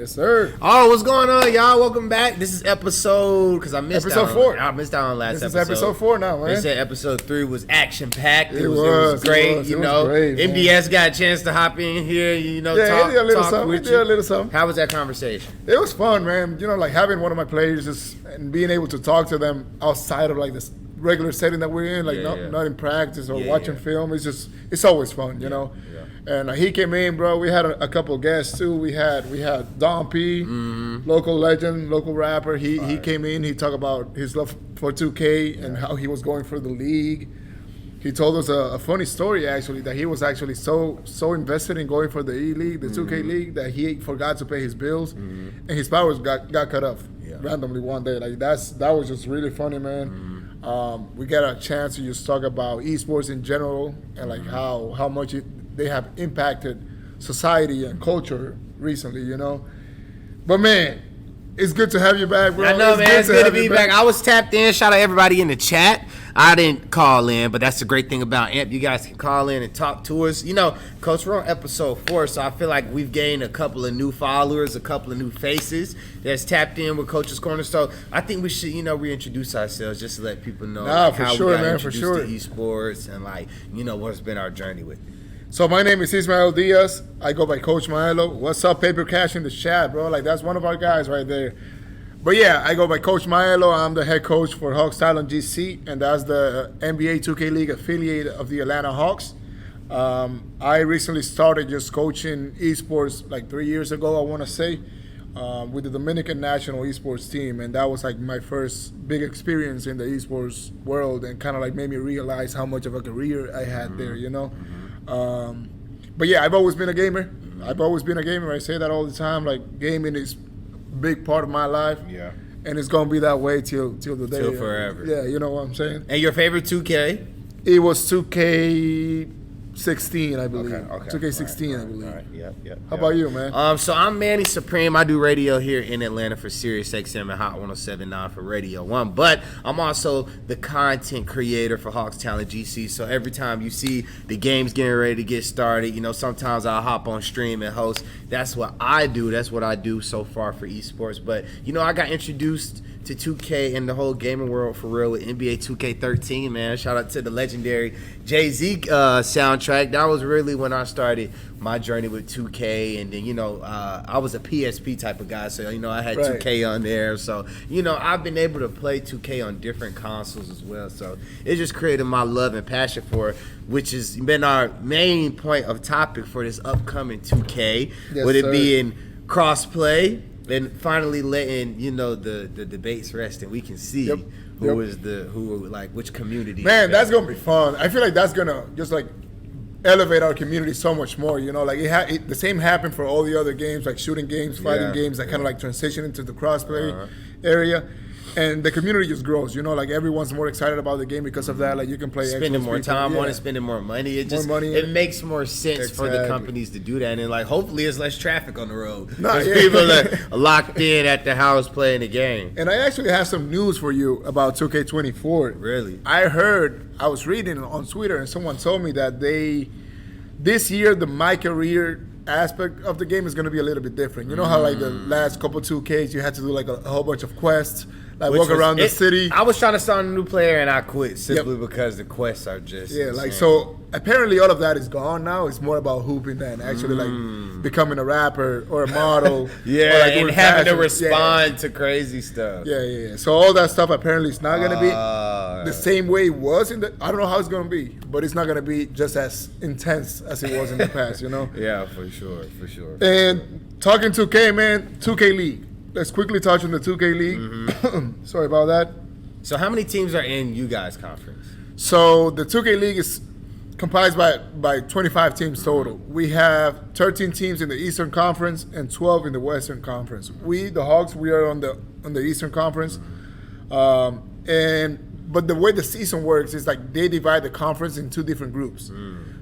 Yes, sir. Oh, what's going on, y'all? Welcome back. This is episode, because I missed episode out 4. I missed out on last episode. This is episode 4 now, man. They said episode 3 was action-packed. It was great, it was great, man. MBS got a chance to hop in here, talk with you. Did a little something. How was that conversation? It was fun, man. Like having one of my players and being able to talk to them outside of like this regular setting that we're in, like not in practice or watching film. It's always fun, you know. Yeah. And he came in, bro. We had a couple of guests too. We had Don P, local legend, local rapper. He came in. He talked about his love for 2K and how he was going for the league. He told us a funny story actually, that he was actually so invested in going for the E League, the 2K League, that he forgot to pay his bills, and his powers got cut off randomly one day. Like that was just really funny, man. We got a chance to just talk about esports in general and like how much they have impacted society and culture recently, you know. But man, it's good to have you back, bro. I know, man. It's good to be back. I was tapped in. Shout out everybody in the chat. I didn't call in, but that's the great thing about AMP. You guys can call in and talk to us. You know, Coach, we're on episode 4, so I feel like we've gained a couple of new followers, a couple of new faces that's tapped in with Coach's Corner. So I think we should, reintroduce ourselves just to let people know how we got introduced to esports and, what's been our journey with it. So my name is Ismael Diaz. I go by Coach Maelo. What's up, Paper Cash in the chat, bro? Like, that's one of our guys right there. But yeah, I go by Coach Maelo. I'm the head coach for Hawks Talent GC, and that's the NBA 2K League affiliate of the Atlanta Hawks. I recently started just coaching esports like 3 years ago, I want to say, with the Dominican national esports team, and that was like my first big experience in the esports world, and kind of like made me realize how much of a career I had there, you know. But yeah, I've always been a gamer. I say that all the time. Like, gaming is a big part of my life. Yeah. And it's gonna be that way till the day. Till forever. Yeah, you know what I'm saying. And your favorite 2K? It was 2K16, I believe. Okay. 2K16, I believe. All right. Yep. How about you, man? So I'm Manni Supreme. I do radio here in Atlanta for Sirius XM and Hot 107.9 for Radio 1. But I'm also the content creator for Hawks Talent GC. So every time you see the games getting ready to get started, sometimes I'll hop on stream and host. That's what I do. That's what I do so far for esports. But, I got introduced to 2K and the whole gaming world for real with NBA 2K13, man. Shout out to the legendary Jay-Z soundtrack. That was really when I started my journey with 2K, and then, I was a PSP type of guy, so, I had 2K on there. So, I've been able to play 2K on different consoles as well. So it just created my love and passion for it, which has been our main point of topic for this upcoming 2K. Yes, with it being cross-play, and finally letting the debates rest, and we can see which community. Man, that's gonna be fun. I feel like that's gonna just like elevate our community so much more. The same happened for all the other games, like shooting games, fighting games, that kind of like transition into the crossplay area. And the community just grows, like everyone's more excited about the game because of that. Like, you can play spending more time on it, spending more money. It makes more sense for the companies to do that, and like hopefully there's less traffic on the road because people are locked in at the house playing the game. And I actually have some news for you about 2K24. Really? I was reading on Twitter, and someone told me that this year the My Career aspect of the game is going to be a little bit different. You know how like the last couple 2Ks you had to do like a whole bunch of quests, like walk around the city. I was trying to start a new player and I quit simply because the quests are just insane. Like, so apparently all of that is gone now. It's more about hooping than actually like becoming a rapper or a model. And having to respond to crazy stuff. Yeah. So all that stuff apparently is not going to be the same way it was I don't know how it's going to be, but it's not going to be just as intense as it was in the past, Yeah, for sure. And talking 2K, man, 2K League. Let's quickly touch on the 2K League. Sorry about that. So how many teams are in you guys' conference? So the 2K League is comprised by 25 teams total. We have 13 teams in the Eastern Conference and 12 in the Western Conference. We, the Hawks, we are on the Eastern Conference. But the way the season works is like they divide the conference in 2 different groups.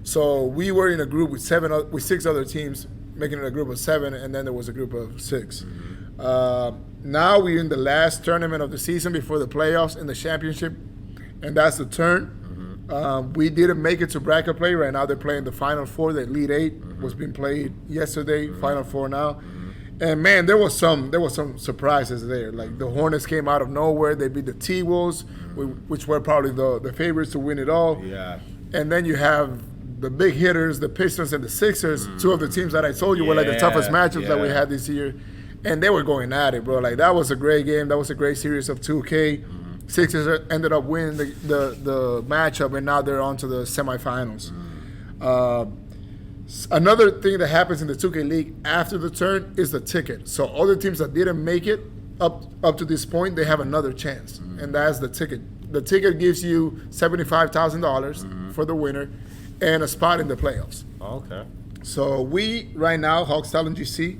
So we were in a group with 6 other teams, making it a group of 7, and then there was a group of 6. Now we're in the last tournament of the season before the playoffs in the championship, and that's the turn. We didn't make it to bracket play. Right now they're playing the Final Four. The Elite 8 was being played yesterday, Final Four now. And man, there was some surprises there. Like the Hornets came out of nowhere. They beat the T-Wolves, which were probably the favorites to win it all. Yeah. And then you have the big hitters, the Pistons and the Sixers, two of the teams that I told you were like the toughest matchups that we had this year. And they were going at it, bro. Like that was a great game. That was a great series of 2K. Sixers ended up winning the matchup, and now they're on to the semifinals. Another thing that happens in the 2K League after the turn is the ticket. So all the teams that didn't make it up to this point, they have another chance, and that's the ticket. The ticket gives you $75,000 for the winner and a spot in the playoffs. Okay. So we, right now, Hawks Talent GC,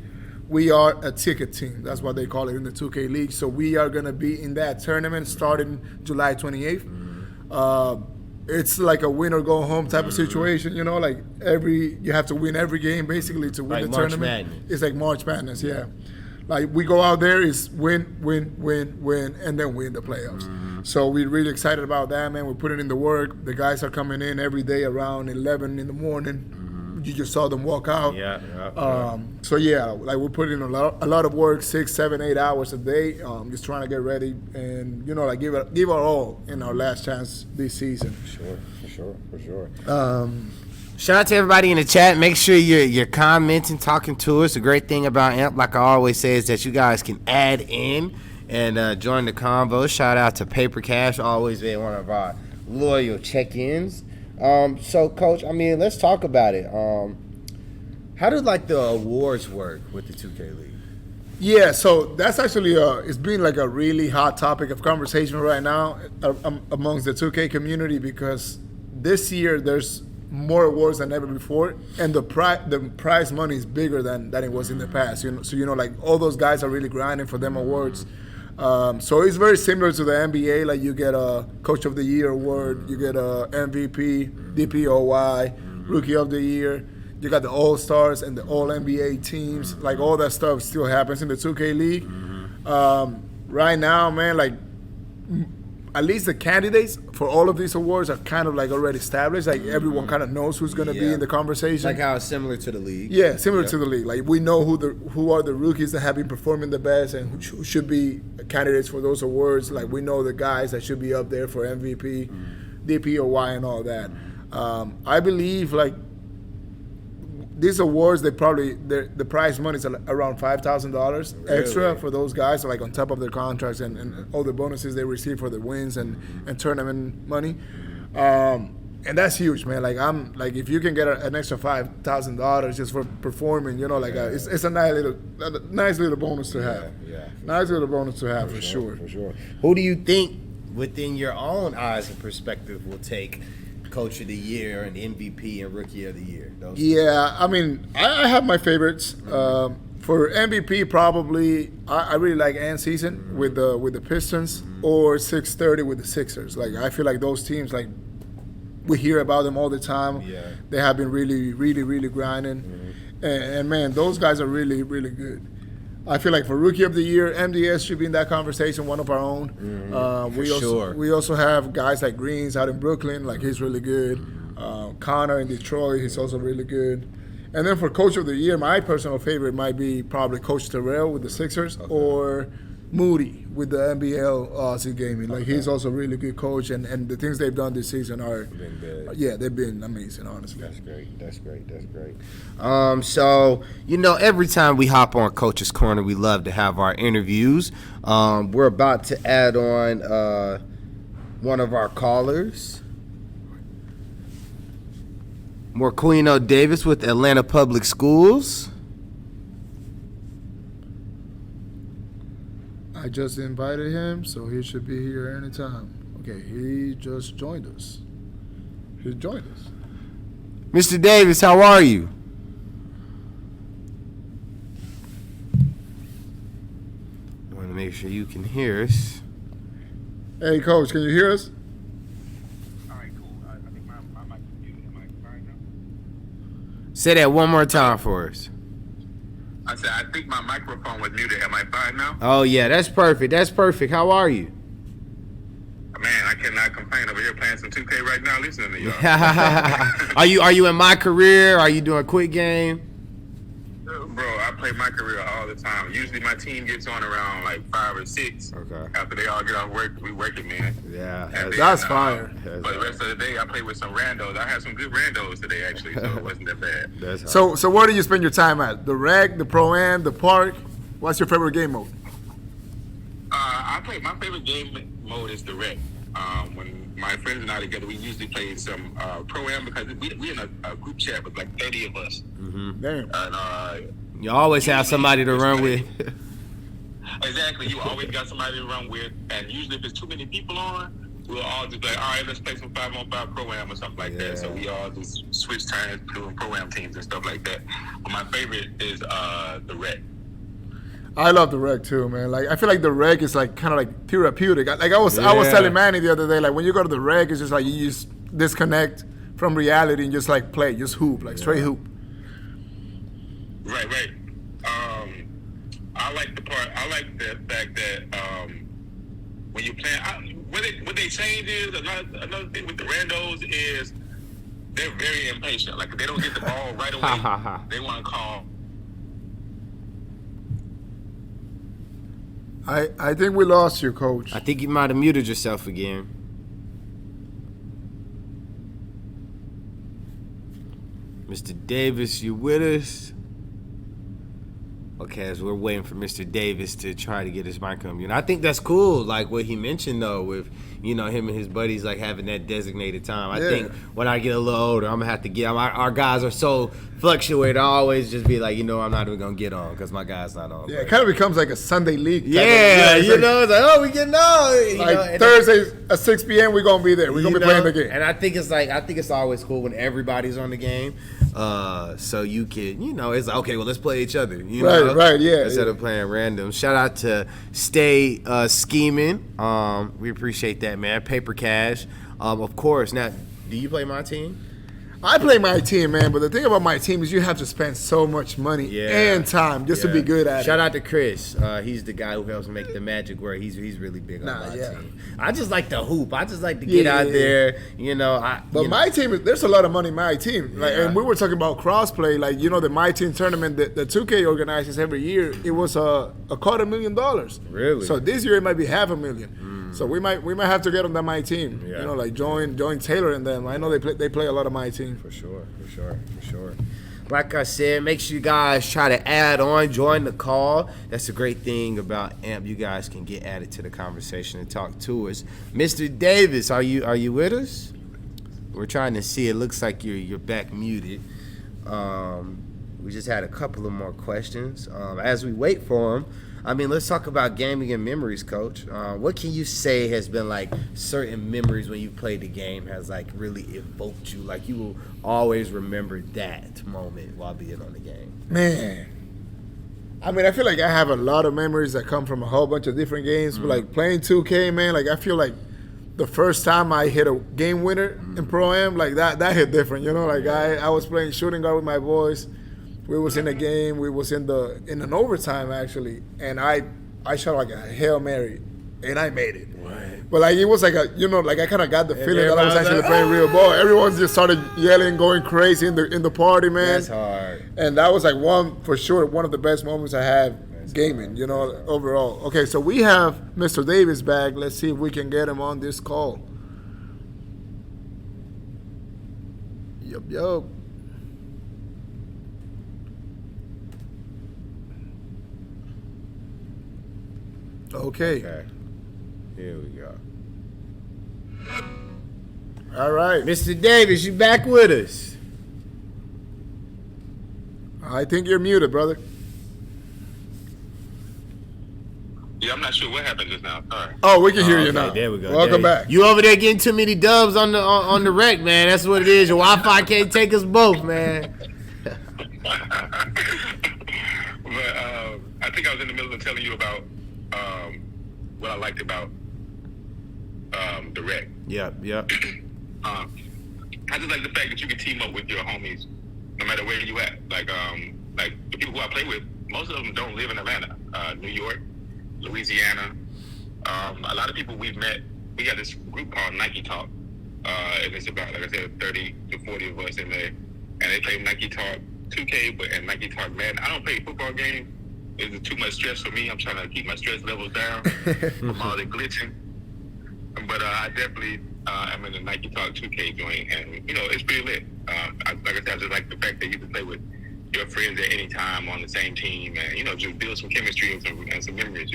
we are a ticket team. That's what they call it in the 2K League. So we are going to be in that tournament starting July 28th. It's like a win or go home type of situation, you know, like you have to win every game basically to win like the March tournament. Madness. It's like March Madness, yeah. Like we go out there is win, and then win the playoffs. So we're really excited about that, man. We're putting in the work. The guys are coming in every day around 11 in the morning. You just saw them walk out. So yeah, like we're putting in a lot of work, 6, 7, 8 hours a day, just trying to get ready and like give our all in our last chance this season. For sure. Shout out to everybody in the chat. Make sure you're commenting, talking to us. The great thing about AMP, like I always say, is that you guys can add in and join the convo. Shout out to Paper Cash, always been one of our loyal check-ins. So, Coach, I mean, let's talk about it. How do like the awards work with the 2K League? Yeah, so that's actually it's been like a really hot topic of conversation right now amongst the 2K community, because this year there's more awards than ever before, and the prize money is bigger than it was in the past. So like all those guys are really grinding for them awards. So it's very similar to the NBA. Like you get a Coach of the Year award, you get a MVP, DPOY, Rookie of the Year. You got the All-Stars and the All-NBA teams. Like all that stuff still happens in the 2K League. Right now, man, like at least the candidates for all of these awards are kind of like already established. Like everyone kind of knows who's going to be in the conversation. Like how it's similar to the league. Yeah, similar to the league. Like we know who are the rookies that have been performing the best and who should be candidates for those awards. Like we know the guys that should be up there for MVP, DPOY, and all that. I believe like these awards, the prize money is around $5,000 extra for those guys, like on top of their contracts and all the bonuses they receive for the wins and tournament money. And that's huge, man. Like if you can get an extra $5,000 just for performing, it's a nice little bonus to have. Nice little bonus to have for sure. Who do you think, within your own eyes and perspective, will take Coach of the Year and MVP and Rookie of the Year? I mean, I have my favorites. For MVP, probably I really like Ant Season with the Pistons or 630 with the Sixers. Like I feel like those teams, like we hear about them all the time. They have been really, really, really grinding, and man, those guys are really, really good. I feel like for Rookie of the Year, MDS should be in that conversation, one of our own. We also have guys like Greens out in Brooklyn, like he's really good. Connor in Detroit, he's also really good. And then for Coach of the Year, my personal favorite might be probably Coach Terrell with the Sixers or Moody with the NBL Aussie Gaming. Like he's also a really good coach, and the things they've done this season they've been amazing, honestly. That's great. So every time we hop on Coach's Corner, we love to have our interviews. We're about to add on one of our callers, Marquino Davis with Atlanta Public Schools. I just invited him, so he should be here anytime. Okay, he just joined us. Mr. Davis, how are you? I want to make sure you can hear us. Hey, Coach, can you hear us? All right, cool. I think my mic is muted. Am I fine now? Say that one more time for us. I said, I think my microphone was muted. Am I fine now? Oh, yeah, that's perfect. How are you? Man, I cannot complain over here playing some 2K right now listening to y'all. Are you in my career? Are you doing a quick game? Bro, I play my career all the time. Usually my team gets on around like 5 or 6. Okay. After they all get off work, we work it, man. Yeah. And That's fire. For the rest of the day, I play with some randos. I had some good randos today, actually, so it wasn't that bad. That's So where do you spend your time at? The rec, the pro-am, the park? What's your favorite game mode? My favorite game mode is the rec. When my friends and I together, we usually play some pro-am because we in a group chat with like 30 of us. Mm-hmm. Damn. And you always have somebody to run with. Exactly. You always got somebody to run with. And usually if there's too many people on, we'll all just be like, all right, let's play some 5-on-5 pro-am or something like that. So we all just switch turns doing pro-am teams and stuff like that. But my favorite is the rec. I love the rec too, man. Like I feel like the rec is like kind of like therapeutic. Like I was telling Manny the other day, like when you go to the rec, it's just like you just disconnect from reality and just like play, just hoop, like straight hoop. Right. I like the fact that when you play, what they change is another thing with the randos is they're very impatient. Like if they don't get the ball right away, they want to call. I think we lost you, Coach. I think you might have muted yourself again. Mr. Davis, you with us? Okay, as we're waiting for Mr. Davis to try to get his mic on mute. I think that's cool, like what he mentioned though, with him and his buddies like having that designated time. I think when I get a little older, I'm gonna have to get. Our guys are so fluctuated. I always just be like, I'm not even gonna get on because my guy's not on. Yeah, it kind of becomes like a Sunday league. It's like, oh, we getting on. Like Thursdays at 6 p.m. we're gonna be there. We're gonna be playing the game. And I think it's always cool when everybody's on the game. So you can, it's like, okay, well, let's play each other. Right, yeah. Instead of playing random. Shout out to Stay Scheming. We appreciate that, man. Paper Cash. Of course. Now, do you play my team? I play my team, man, but the thing about my team is you have to spend so much money and time just to be good at it. Shout out to Chris. He's the guy who helps make the magic work. He's really big on my team. I just like to hoop. I just like to get out there, But my team, there's a lot of money in my team. And we were talking about crossplay. Like, the My Team tournament that the 2K organizes every year, it was a $250,000. Really? So this year it might be $500,000. So we might have to get on that My Team. Yeah. Like join Taylor and them. I know they play a lot of My Team. For sure. Like I said, make sure you guys try to add on, join the call. That's the great thing about AMP. You guys can get added to the conversation and talk to us. Mr. Davis, are you with us? We're trying to see. It looks like you're back muted. We just had a couple of more questions. As we wait for them, let's talk about gaming and memories, Coach. What can you say has been like certain memories when you played the game has like really evoked you? Like you will always remember that moment while being on the game. Man. I feel like I have a lot of memories that come from a whole bunch of different games. But like playing 2K, man, like I feel like the first time I hit a game winner in Pro-Am, like that hit different. I was playing shooting guard with my boys. We was in a game. We was in an overtime actually, and I shot like a Hail Mary, and I made it. Right. But like it was like I kind of got the feeling that I was actually playing real ball. Everyone just started yelling, going crazy in the party, man. That's hard. And that was like one of the best moments I have gaming. Overall. Okay, so we have Mr. Davis back. Let's see if we can get him on this call. Yup. Okay. Here we go. All right. Mr. Davis, you back with us? I think you're muted, brother. Yeah, I'm not sure what happened just now. Sorry. Oh, we can hear you now. There we go. Welcome back. You over there getting too many dubs on the rec, man. That's what it is. Your Wi-Fi can't take us both, man. But I think I was in the middle of telling you about what I liked about the rec. Yep. I just like the fact that you can team up with your homies no matter where you at. Like the people who I play with, most of them don't live in Atlanta, New York, Louisiana. A lot of people we've met. We got this group called Nike Talk, and it's about, like I said, 30 to 40 of us in there, and they play Nike Talk 2K, but and Nike Talk Madden. I don't play football games. It's too much stress for me. I'm trying to keep my stress levels down from all the glitching. But I definitely am in the Nike Talk 2K joint, and it's pretty lit. Like I said, I just like the fact that you can play with your friends at any time on the same team, and just build some chemistry and some memories.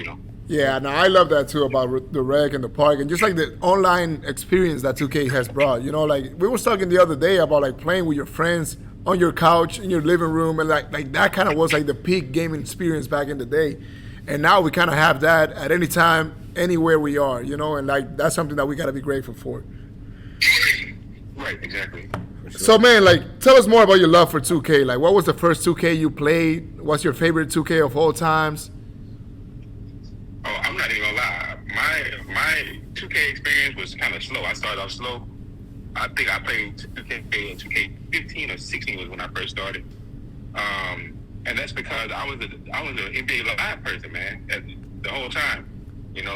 Yeah, no, I love that too about the rec and the park, and just like the online experience that 2K has brought. Like we were talking the other day about like playing with your friends on your couch in your living room, and like that kind of was like the peak gaming experience back in the day. And now we kind of have that at any time, anywhere we are, and like that's something that we got to be grateful for. Right, exactly. Sure. So man, like tell us more about your love for 2K. Like what was the first 2K you played? What's your favorite 2K of all times? Oh, I'm not even gonna lie. My 2K experience was kind of slow. I started off slow. I think I played 2K in 2K15 or 16 was when I first started. And that's because I was an NBA Live person, man, the whole time. And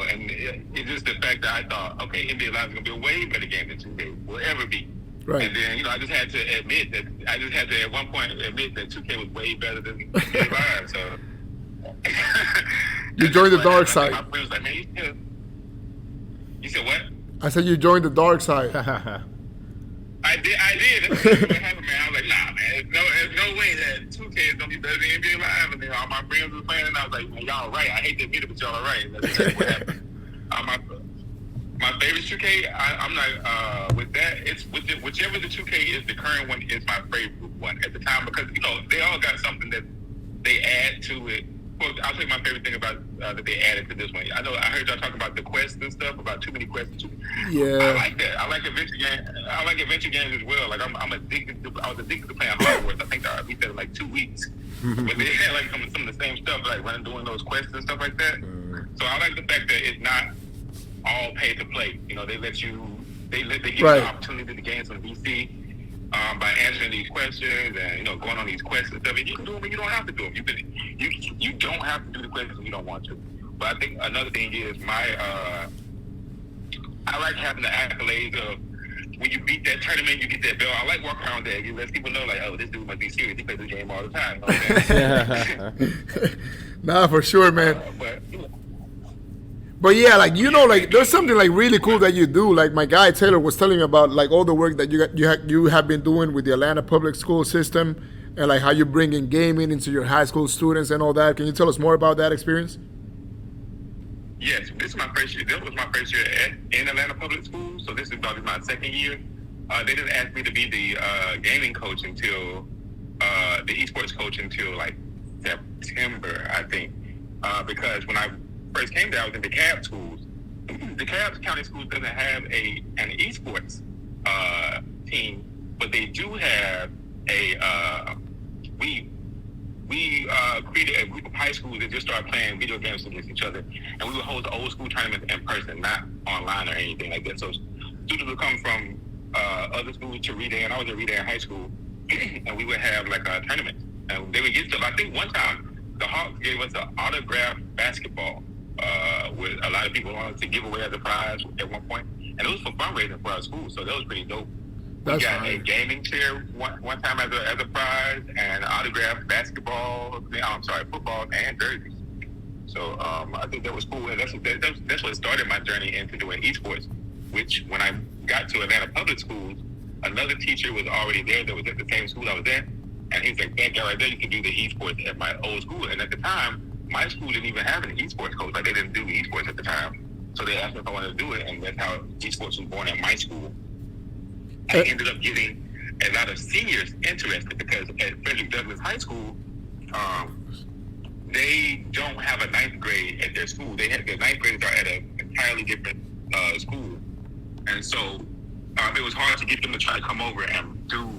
it's just the fact that I thought, okay, NBA Live is gonna be a way better game than 2K will ever be. Right. And then I just had to admit that at one point admit that 2K was way better than NBA Live. So you joined the dark side. My friend was like, man, you said what? I said you joined the dark side. I did. That's what happened, man. I was like, nah, man. There's no way that 2K is gonna be better than NBA Live. And then all my friends were playing, and I was like, well, y'all right. I hate to admit it, but y'all are right. That's exactly what happened. My favorite 2K, I'm not with that. It's whichever the 2K is, the current one is my favorite one at the time because they all got something that they add to it. Well, I'll tell you my favorite thing about that they added to this one. I heard y'all talk about the quests and stuff, about too many quests. Yeah. I like that. I like adventure games. I like adventure games as well. Like I'm addicted to. I was addicted to playing Hogwarts. I think I beat that in like 2 weeks. But they had like some of the same stuff, like doing those quests and stuff like that. So I like the fact that it's not all pay to play. They let you. They give you the opportunity to gain some VC. By answering these questions and going on these quests and stuff, and you can do them and you don't have to do them. You don't have to do the questions if you don't want to. But I think another thing is I like having the accolades of when you beat that tournament, you get that belt. I like walking around there. You let people know like, oh, this dude must be serious. He plays this game all the time. Nah, for sure, man. But yeah, like like there's something like really cool that you do. Like my guy Taylor was telling me about like all the work that you have been doing with the Atlanta public school system, and like how you bring in gaming into your high school students and all that. Can you tell us more about that experience? Yes, this is my first year. This was my first year in Atlanta public school, so this is about my second year. They didn't ask me to be the gaming coach until the esports coach until like September, I think, because when I first came there, I was in DeKalb schools. DeKalb County Schools doesn't have an esports team, but they do have we created a group of high schools that just started playing video games against each other, and we would hold the old school tournaments in person, not online or anything like that. So students would come from other schools to Reed, and I was at Reed High School, and we would have like a tournament, and they would get stuff. I think one time the Hawks gave us an autographed basketball. With a lot of people wanted to give away as a prize at one point, and it was for fundraising for our school, so that was pretty dope. We got a gaming chair one time as a prize, and autographed football and jerseys. So I think that was cool, and that's what started my journey into doing esports. Which when I got to Atlanta public schools, another teacher was already there that was at the same school I was at, and he's like, "That guy right there, you can do the esports at my old school." And at the time, my school didn't even have an esports coach. Like, they didn't do esports at the time. So they asked me if I wanted to do it, and that's how esports was born at my school. I ended up getting a lot of seniors interested because at Frederick Douglass High School, they don't have a ninth grade at their school. Their ninth graders are at an entirely different school. And so it was hard to get them to try to come over and do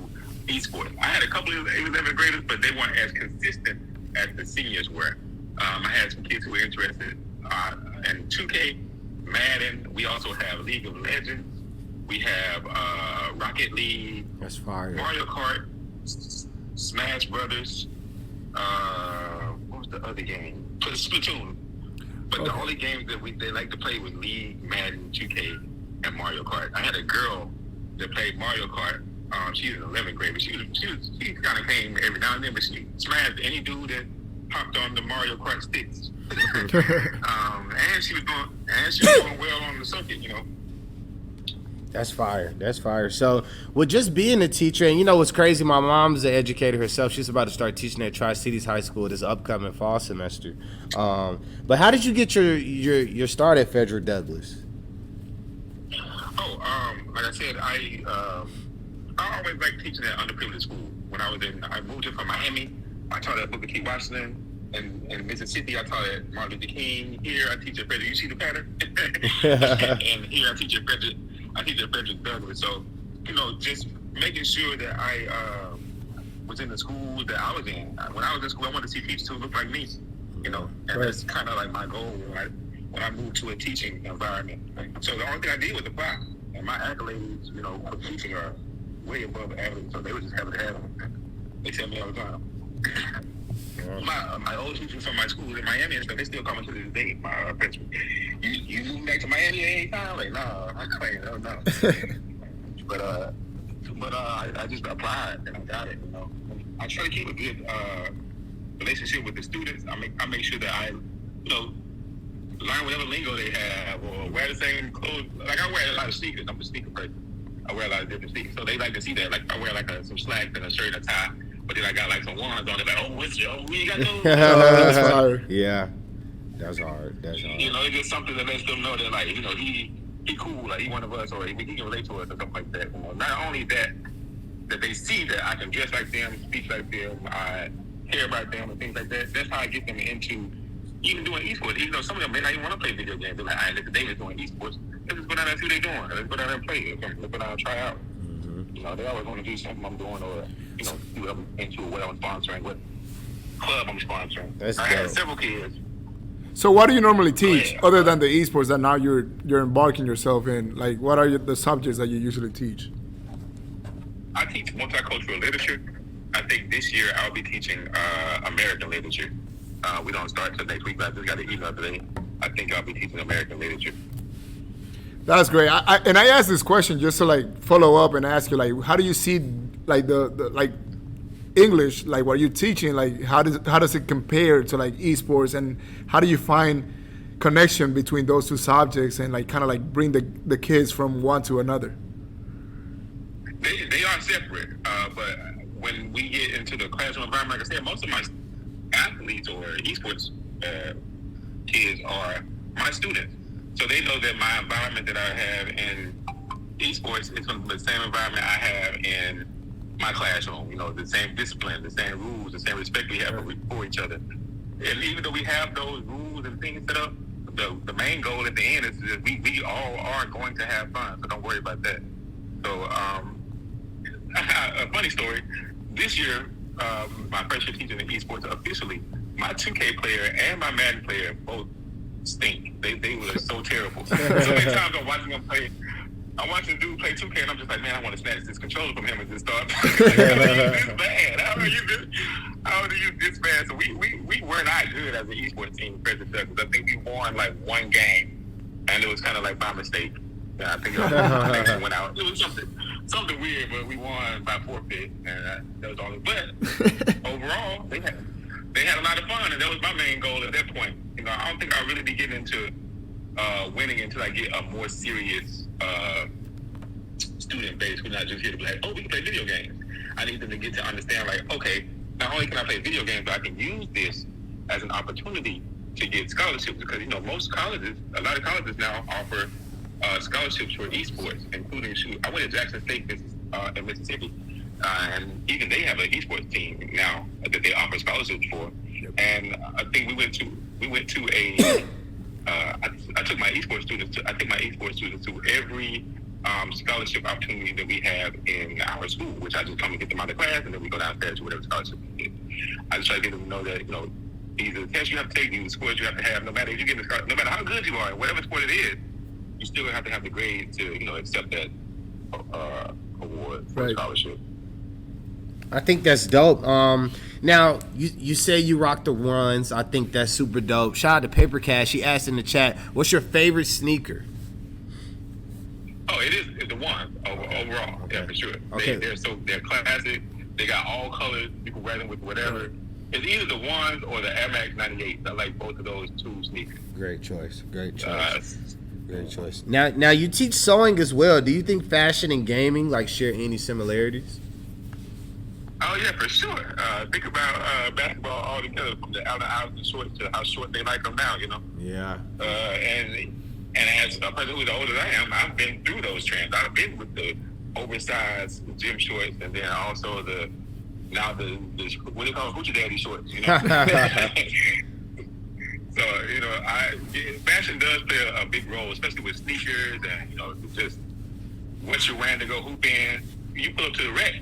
esports. I had a couple of 11th graders, but they weren't as consistent as the seniors were. I had some kids who were interested in 2K, Madden. We also have League of Legends. We have Rocket League. That's fire. Mario Kart, Smash Brothers. What was the other game? Splatoon. But the only games that they like to play was League, Madden, 2K, and Mario Kart. I had a girl that played Mario Kart She's in 11th grade, but she kind of came every now and then, but she smashed any dude that hopped on the Mario Kart sticks. And she was doing well on the circuit, you know. That's fire. That's fire. So, with just being a teacher, and you know what's crazy, my mom's an educator herself. She's about to start teaching at Tri-Cities High School this upcoming fall semester. But how did you get your start at Frederick Douglass? Like I said, I always liked teaching at underprivileged school. When I moved here from Miami. I taught at Booker T. Washington. In Mississippi, I taught at Martin Luther King. Here, I teach at Frederick. You see the pattern? And here, I teach at Frederick Douglass. So, you know, just making sure that I was in the school that I was in. When I was in school, I wanted to see teachers who looked like me. You know, and that's kind of like my goal when I moved to a teaching environment. So the only thing I did was apply, and my accolades, you know, for teaching are way above average. So they were just happy to have them. They tell me all the time. My old teachers from my school in Miami and stuff, they still call me to this day. My principal, you moving back to Miami anytime? Like, no, I'm like, no. but I just applied and I got it. You know, I try to keep a good relationship with the students. I make sure that I, you know, learn whatever lingo they have or wear the same clothes. Like I wear a lot of sneakers. I'm a sneaker person. I wear a lot of different sneakers, so they like to see that. Like I wear like some slacks and a shirt and a tie. But then I got like some ones on it, like, we got those. That's fire. Yeah, that's hard. You know, it's just something that lets them know that, like, you know, he cool, like he one of us, or he can relate to us, or something like that. You know, not only that they see that I can dress like them, speak like them, I care about them, and things like that. That's how I get them into even doing esports. Even though some of them may not even want to play video games, they're like, all right, listen, David's doing esports. Let's just go down there and see what they're doing. Let's go down there and play. Let's go down and try out. You know, they always want to do something I'm doing, or you know, do into what I'm sponsoring, what club I'm sponsoring. I had several kids. So, what do you normally teach other than the esports that now you're embarking yourself in? Like, what are the subjects that you usually teach? I teach multicultural literature. I think this year I'll be teaching American literature. We don't start till next week, but I just got an email today. I think I'll be teaching American literature. That's great. I asked this question just to like follow up and ask you, like, how do you see like the like English, like what you're teaching, like how does it compare to like esports, and how do you find connection between those two subjects and like kind of like bring the kids from one to another? They are separate, but when we get into the classroom environment, like I said, most of my athletes or esports kids are my students. So they know that my environment that I have in esports is going to be the same environment I have in my classroom. You know, the same discipline, the same rules, the same respect we have for each other. And even though we have those rules and things set up, the main goal at the end is that we all are going to have fun. So don't worry about that. So a funny story. This year, my first year teaching in esports officially, my 2K player and my Madden player both stink. They were so terrible. So many times I'm watching them play. I'm watching a dude play 2K and I'm just like, man, I want to snatch this controller from him and just start. How are you this bad? So we were not good as an esports team, President Douglas. I think we won like one game, and it was kind of like by mistake. I think it went out. It was something weird, but we won by forfeit, and that was all. But overall, they had a lot of fun, and that was my main goal at that point. You know, I don't think I'll really be getting into winning until I get a more serious student base. We're not just here to be like, oh, we can play video games. I need them to get to understand, like, okay, not only can I play video games, but I can use this as an opportunity to get scholarships, because, you know, a lot of colleges now offer scholarships for esports, including I went to Jackson State in Mississippi, and even they have an esports team now that they offer scholarships for. And I think we went to a I took my esports students to every scholarship opportunity that we have in our school, which I just come and get them out of class, and then we go downstairs to whatever scholarship we get. I just try to get them to know that, you know, these are the tests you have to take, these are the scores you have to have, no matter if you get no matter how good you are, whatever sport it is, you still have to have the grade to, you know, accept that award for scholarship. I think that's dope. Now, you say you rock the runs. I think that's super dope. Shout out to Paper Cash. She asked in the chat, what's your favorite sneaker? Oh, it is the one overall. Okay. Yeah, for sure. Okay. They're classic. They got all colors. You can wear them with whatever. It's either the ones or the Air Max 98. I like both of those two sneakers. Great choice. Great choice. Now you teach sewing as well. Do you think fashion and gaming like share any similarities? Oh yeah, for sure. Think about basketball all together, from the outer Iverson shorts to how short they like them now. You know. Yeah. And as a person who's older than I am, I've been through those trends. I've been with the oversized gym shorts, and then also the what do you call hoochie daddy shorts? You know. So fashion does play a big role, especially with sneakers and just what you're wearing to go hooping. You pull up to the rec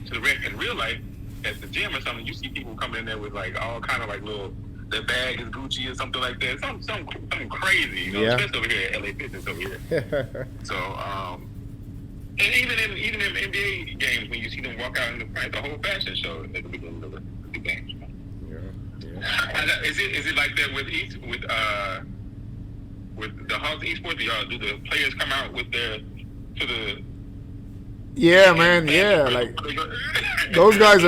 in real life at the gym or something. You see people coming in there with like all kind of like little. Their bag is Gucci or something like that. Something crazy, especially over here at LA Fitness over here. So, and even in NBA games, when you see them walk out in the front, the whole fashion show at the beginning of the games. Yeah. Is it like that with the Hawks esports? Do the players come out with Yeah, man. Yeah, like those guys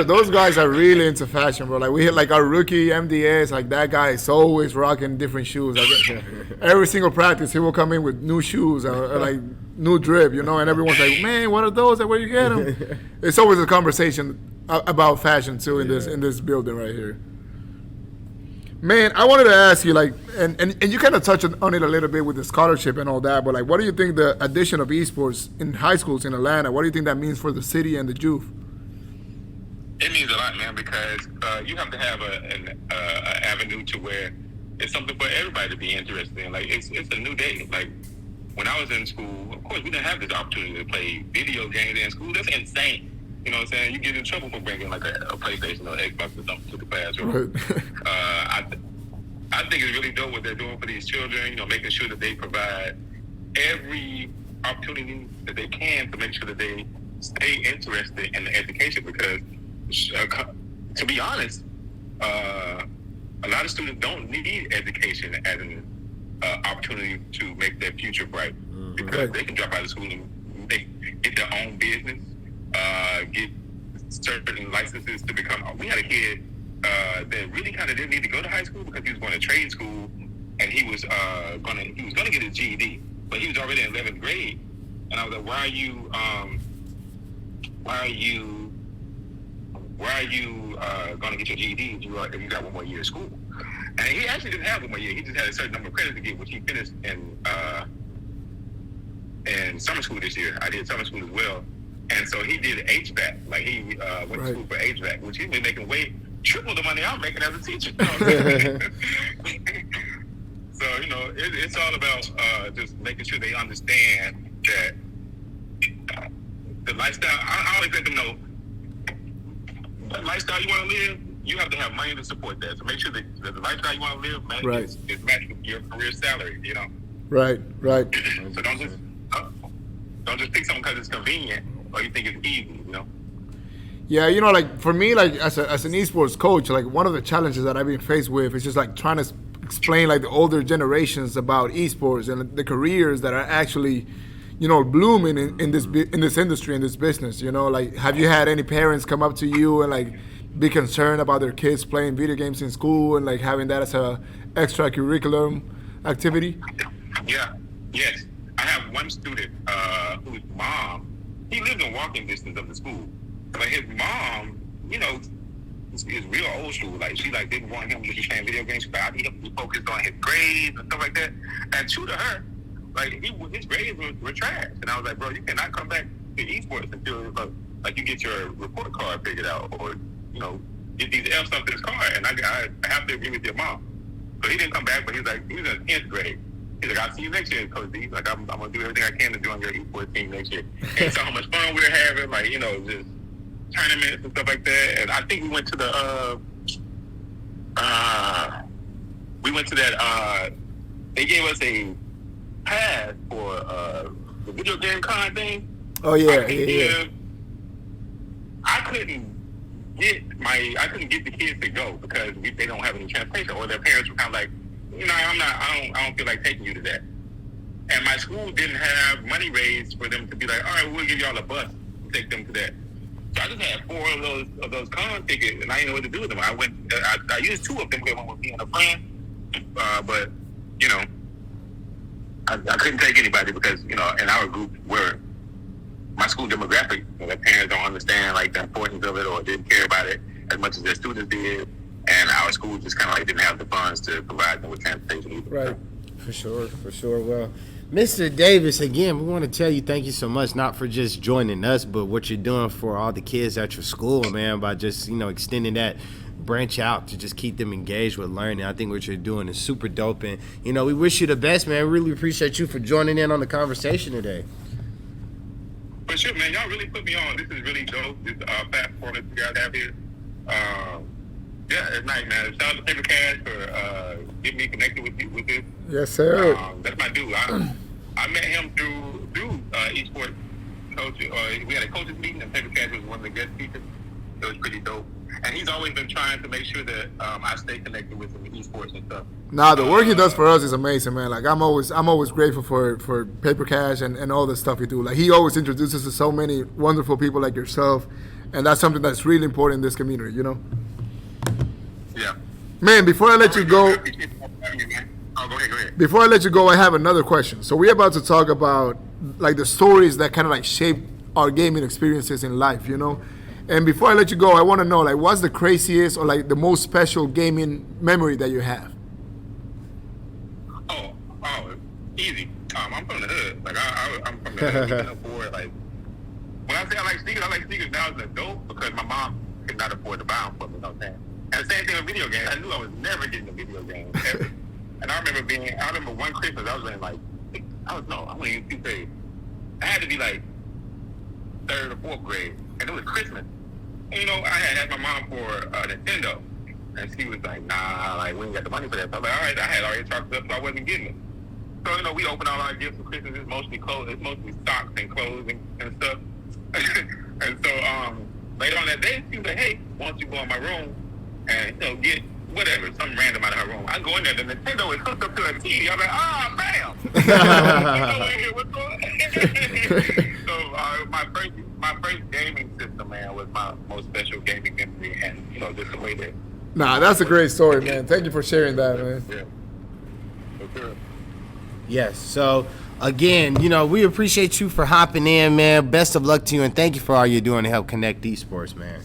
are really into fashion, bro. Like we hit like our rookie MDS, like that guy is always rocking different shoes. Like every single practice, he will come in with new shoes or like new drip, and everyone's like, "Man, what are those? Like, where you get them?" It's always a conversation about fashion too in this building right here. Man, I wanted to ask you, like, and you kind of touched on it a little bit with the scholarship and all that, but like, what do you think the addition of esports in high schools in Atlanta? What do you think that means for the city and the youth? It means a lot, man, because you have to have an avenue to where it's something for everybody to be interested in. Like, it's a new day. Like, when I was in school, of course, we didn't have this opportunity to play video games in school. That's insane. You know what I'm saying? You get in trouble for bringing like a PlayStation or Xbox or something to the classroom. Right. I think it's really dope what they're doing for these children. Making sure that they provide every opportunity that they can to make sure that they stay interested in the education. Because, to be honest, a lot of students don't need education as an opportunity to make their future bright. Because they can drop out of school and they get their own business. Get certain licenses to become. We had a kid that really kind of didn't need to go to high school because he was going to trade school, and he was gonna get his GED, but he was already in 11th grade. And I was like, why are you gonna get your GED if you got one more year of school? And he actually didn't have one more year. He just had a certain number of credits to get, which he finished in summer school this year. I did summer school as well. And so he did HVAC. Like he went to school for HVAC, which he's been making triple the money I'm making as a teacher. So, it's all about just making sure they understand that the lifestyle, I always let them know, the lifestyle you want to live, you have to have money to support that. So make sure that the lifestyle you want to live, man, is matched with your career salary, Right. So don't just pick something because it's convenient. Or you think it's easy, Yeah, like for me, like as an esports coach, like one of the challenges that I've been faced with is just like trying to explain like the older generations about esports and the careers that are actually, blooming in this industry, in this business. Like have you had any parents come up to you and like be concerned about their kids playing video games in school and like having that as a extracurricular activity? Yeah. Yes. I have one student whose mom. He lives in walking distance of the school, but his mom, is real old school. Like she didn't want him to be playing video games. But he had to be focused on his grades and stuff like that. And true to her, like his grades were trash. And I was like, bro, you cannot come back to esports until like you get your report card figured out, or get these F's off this card. And I have to agree with your mom. So he didn't come back, but he was in 10th grade. He's like, I'll see you next year, Coach D. Like, I'm going to do everything I can to join your esports team next year. And he saw how much fun we were having, like, just tournaments and stuff like that. And I think we went to they gave us a pass for the video game con thing. Oh, yeah, yeah. I couldn't get the kids to go because they don't have any transportation, or their parents were kind of like, I don't feel like taking you to that. And my school didn't have money raised for them to be like, all right, we'll give y'all a bus to take them to that. So I just had 4 of those con tickets, and I didn't know what to do with them. I used 2 of them because one was me and a friend, but I couldn't take anybody because in our group where my school demographic, their parents don't understand like the importance of it or didn't care about it as much as their students did, and our school just kind of like didn't have the funds to provide them with transportation either. Right. For sure. Well, Mr. Davis, again, we want to tell you thank you so much, not for just joining us, but what you're doing for all the kids at your school, man, by just, extending that branch out to just keep them engaged with learning. I think what you're doing is super dope, and, we wish you the best, man. We really appreciate you for joining in on the conversation today. For sure, man. Y'all really put me on. This is really dope, this platform that you guys have here. Yeah, it's nice, man. Shout out to Paper Cash for getting me connected with this. Yes, sir. That's my dude. I met him through esports coach. We had a coaches meeting, and Paper Cash was one of the guest speakers. It was pretty dope. And he's always been trying to make sure that I stay connected with him in esports and stuff. Nah, the work he does for us is amazing, man. Like I'm always grateful for Paper Cash and all the stuff he do. Like he always introduces us to so many wonderful people like yourself, and that's something that's really important in this community, Yeah. Man, before I let you go, Go ahead. before I let you go, I have another question. So we're about to talk about like the stories that kind of like shape our gaming experiences in life, And before I let you go, I want to know like what's the craziest or like the most special gaming memory that you have? Oh, easy. I'm from the hood. Like I'm from the hood. Afford, like when I say I like sneakers now as an adult because my mom could not afford to buy them for me. You know what I'm saying? And the same thing with video games. I knew I was never getting a video game ever. And I remember one Christmas I was in like I wasn't even 2th grade. I had to be like 3rd or 4th grade, and it was Christmas. And, I had my mom for a Nintendo, and she was like, "Nah, like we ain't got the money for that." So I was like, "All right," I had already chalked up, so I wasn't getting it. So we opened all our gifts for Christmas. It's mostly clothes. It's mostly socks and clothes and stuff. And so later on that day, she was like, "Hey, why don't you go in my room and get whatever, something random out of her room?" I go in there, the Nintendo is hooked up to a TV. I'm like, bam! What's going on? So my first gaming system, man, was my most special gaming memory, and just the way that. Nah, that's a great story, man. Thank you for sharing that, man. Yeah. For sure. Yes. So again, we appreciate you for hopping in, man. Best of luck to you, and thank you for all you're doing to help connect esports, man.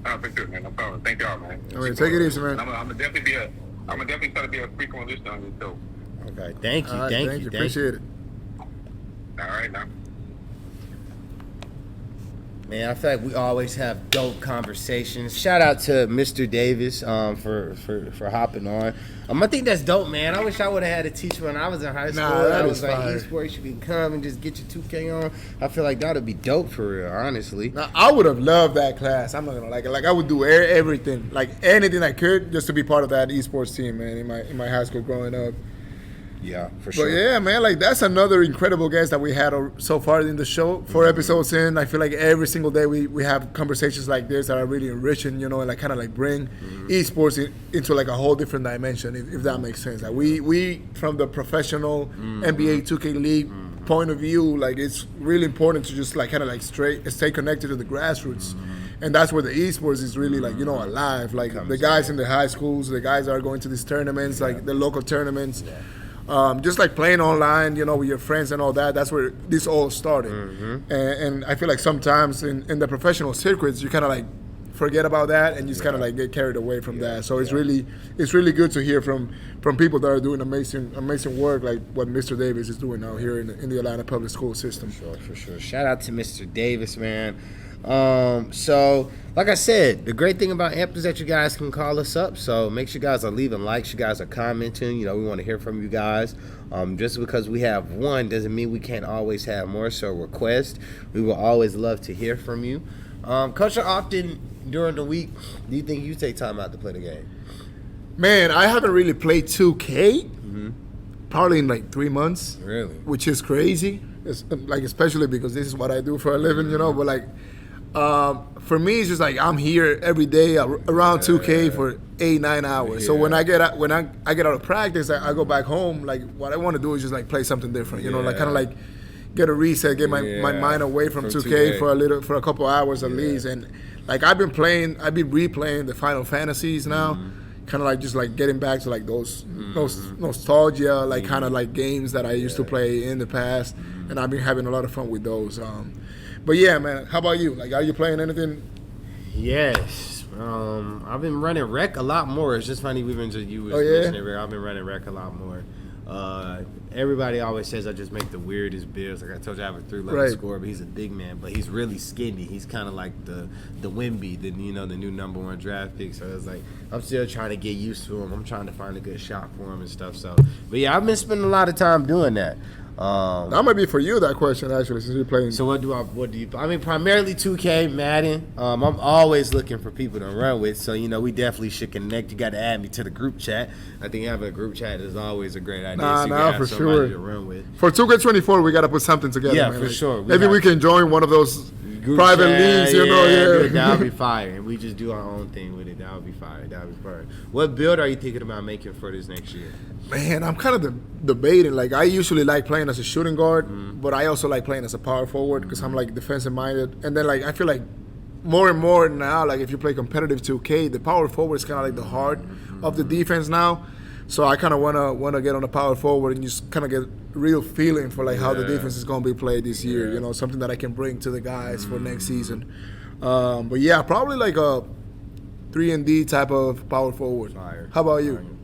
For sure, man. No problem. Thank y'all, man. All right, take it easy, man. I'm gonna definitely try to be a frequent listener on this show. Okay. Thank you. Right, thank you. Appreciate it. All right, now. Man, I feel like we always have dope conversations. Shout out to Mr. Davis for hopping on. I think that's dope, man. I wish I would have had a teacher when I was in high school. That I was like, fire. esports, you can come and just get your 2K on. I feel like that would be dope for real, honestly. Now, I would have loved that class. I'm not gonna like I would do everything, like anything I could, just to be part of that esports team, man. In my high school growing up. Yeah, for But sure. yeah, man, like that's another incredible guest that we had so far in the show. 4 episodes in, I feel like every single day we have conversations like this that are really enriching, and like kind of like bring esports into like a whole different dimension, if that makes sense. Like we from the professional NBA 2K League point of view, like it's really important to just like kind of like stay connected to the grassroots. And that's where the esports is really like, alive. Like the guys in the high schools, the guys that are going to these tournaments, like the local tournaments. Yeah. Just like playing online, with your friends and all that. That's where this all started. And I feel like sometimes in the professional circuits, you kind of like forget about that and you just kind of like get carried away from that. So it's really good to hear from people that are doing amazing work like what Mr. Davis is doing out here in the Atlanta public school system. For sure. Shout out to Mr. Davis, man. So like I said, the great thing about AMP is that you guys can call us up. So make sure you guys are leaving likes, you guys are commenting. We want to hear from you guys. Just because we have one doesn't mean we can't always have more. So request. We will always love to hear from you. Coach, how often during the week do you think you take time out to play the game? Man, I haven't really played 2K. Probably in like 3 months. Really? Which is crazy. It's like especially because this is what I do for a living, But like For me, it's just like I'm here every day around 2K for 8-9 hours. So when I get out, I get out of practice, I go back home. Like what I want to do is just like play something different. You know, like kind of like get a reset, get my mind away from 2K for a couple hours at least. And like I've been replaying the Final Fantasies now. Kind of like just like getting back to like those nostalgia, like kind of like games that I used to play in the past, and I've been having a lot of fun with those. But yeah, man, how about you? Like, are you playing anything? Yes. I've been running rec a lot more. It's just funny mentioning rec. I've been running rec a lot more. Everybody always says I just make the weirdest builds. Like I told you, I have a 3-level score, but he's a big man, but he's really skinny. He's kind of like the Wemby, the new #1 draft pick. So it's like I'm still trying to get used to him. I'm trying to find a good shot for him and stuff. So, but yeah, I've been spending a lot of time doing that. That might be for you, that question, actually, since you're playing. So what do you? I mean, primarily 2K, Madden. I'm always looking for people to run with. So we definitely should connect. You got to add me to the group chat. I think having a group chat is always a great idea. Nah, for sure. To run with. For 2K24, we got to put something together. Yeah, man. For sure. Maybe we can join one of those private leagues. That would be fire, and we just do our own thing with it. That would be fire. What build are you thinking about making for this next year? Man, I'm kind of debating. Like, I usually like playing as a shooting guard, but I also like playing as a power forward because I'm like defensive minded. And then like I feel like more and more now, like if you play competitive 2K, the power forward is kind of like the heart of the defense now. So I kind of wanna get on the power forward and just kind of get real feeling for like how the defense is gonna be played this year. Something that I can bring to the guys for next season. But yeah, probably like a 3-and-D type of power forward. Fire. How about you?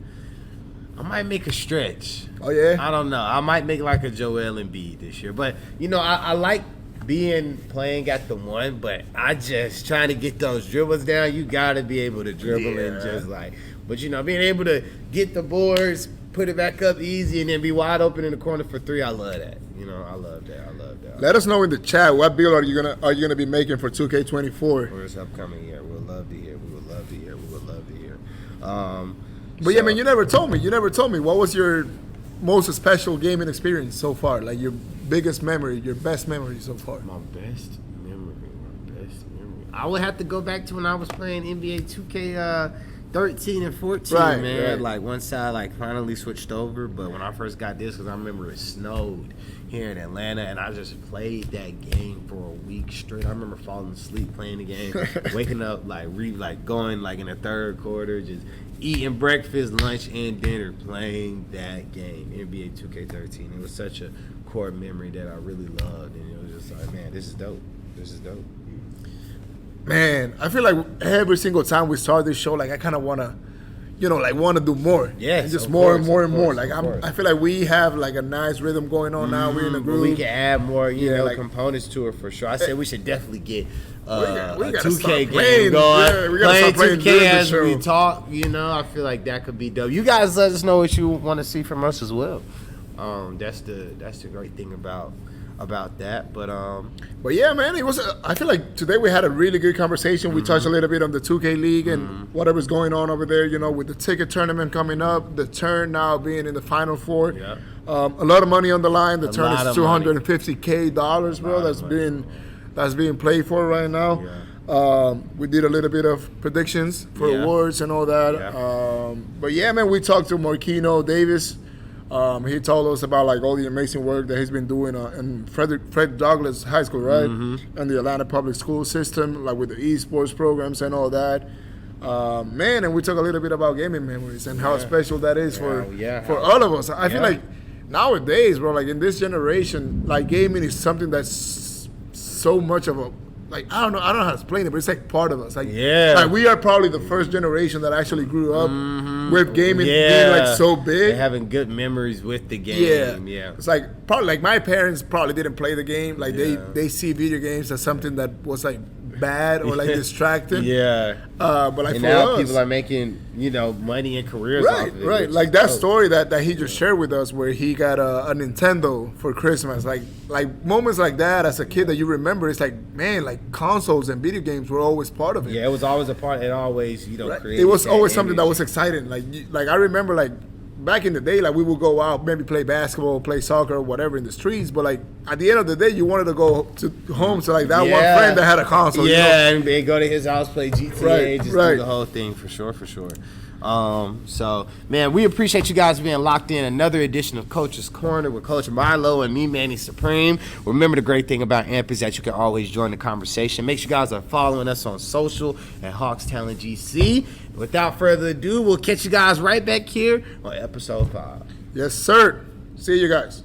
I might make a stretch. Oh yeah. I don't know. I might make like a Joel Embiid this year, but I like playing at the 1, but I just trying to get those dribbles down. You gotta be able to dribble and just like. But being able to get the boards, put it back up easy, and then be wide open in the corner for 3, I love that. I love that. Let us know in the chat what build are you gonna be making for 2K24 for this upcoming year. We would love to hear. But yeah, man, you never told me what was your most special gaming experience so far? Like your biggest memory, your best memory so far. My best memory. I would have to go back to when I was playing NBA 2K 13 and 14, man. Right. Like once I like finally switched over, but when I first got this, because I remember it snowed here in Atlanta, and I just played that game for a week straight. I remember falling asleep playing the game, waking up going like in the third quarter, just eating breakfast, lunch, and dinner playing that game, NBA 2K13. It was such a core memory that I really loved, and it was just like, man, this is dope. Man, I feel like every single time we start this show, like I kind of want to, want to do more. Yeah, just more and more. Like I feel like we have like a nice rhythm going on now. We're in a groove. We can add more, components to it for sure. I said we should definitely get a 2K game going. Yeah, we gotta start playing 2K as we talk. I feel like that could be dope. You guys let us know what you want to see from us as well. That's the great thing about that, but yeah, man, it was. I feel like today we had a really good conversation. We touched a little bit on the 2K League and whatever's going on over there. With the ticket tournament coming up, the turn now being in the Final Four. Yeah. A lot of money on the line. The turn is $250K, bro. That's being played for right now. Yeah. We did a little bit of predictions for awards and all that. Yeah. But yeah, man, we talked to Marquino Davis. He told us about like all the amazing work that he's been doing in Fred Douglass High School, right? And the Atlanta public school system, like with the esports programs and all that. Man, and we talk a little bit about gaming memories and how special that is for all of us. I feel like nowadays, bro, like in this generation, like gaming is something that's so much of a, like I don't know how to explain it, but it's like part of us. Like we are probably the first generation that actually grew up with gaming being like so big. They're having good memories with the game. Yeah. It's like probably like my parents probably didn't play the game. Like they see video games as something that was like bad or like distracting. But like and for now us, people are making money and careers off of it. Right. Like that story that he just shared with us, where he got a Nintendo for Christmas. Like moments like that as a kid that you remember. It's like, man, like consoles and video games were always part of it. Yeah, it was always a part. It always created. It was always something that was exciting. Like I remember like back in the day, like we would go out, maybe play basketball, play soccer, or whatever in the streets. But like at the end of the day, you wanted to go to home to like that one friend that had a console. Yeah, you know? and go to his house, play GTA, just right. do the whole thing for sure. So, man, we appreciate you guys being locked in. Another edition of Coach's Corner with Coach Maelo and me, Manni Supreme. Remember, the great thing about AMP is that you can always join the conversation. Make sure you guys are following us on social at Hawks Talent GC. Without further ado, we'll catch you guys right back here on episode 5. Yes, sir. See you guys.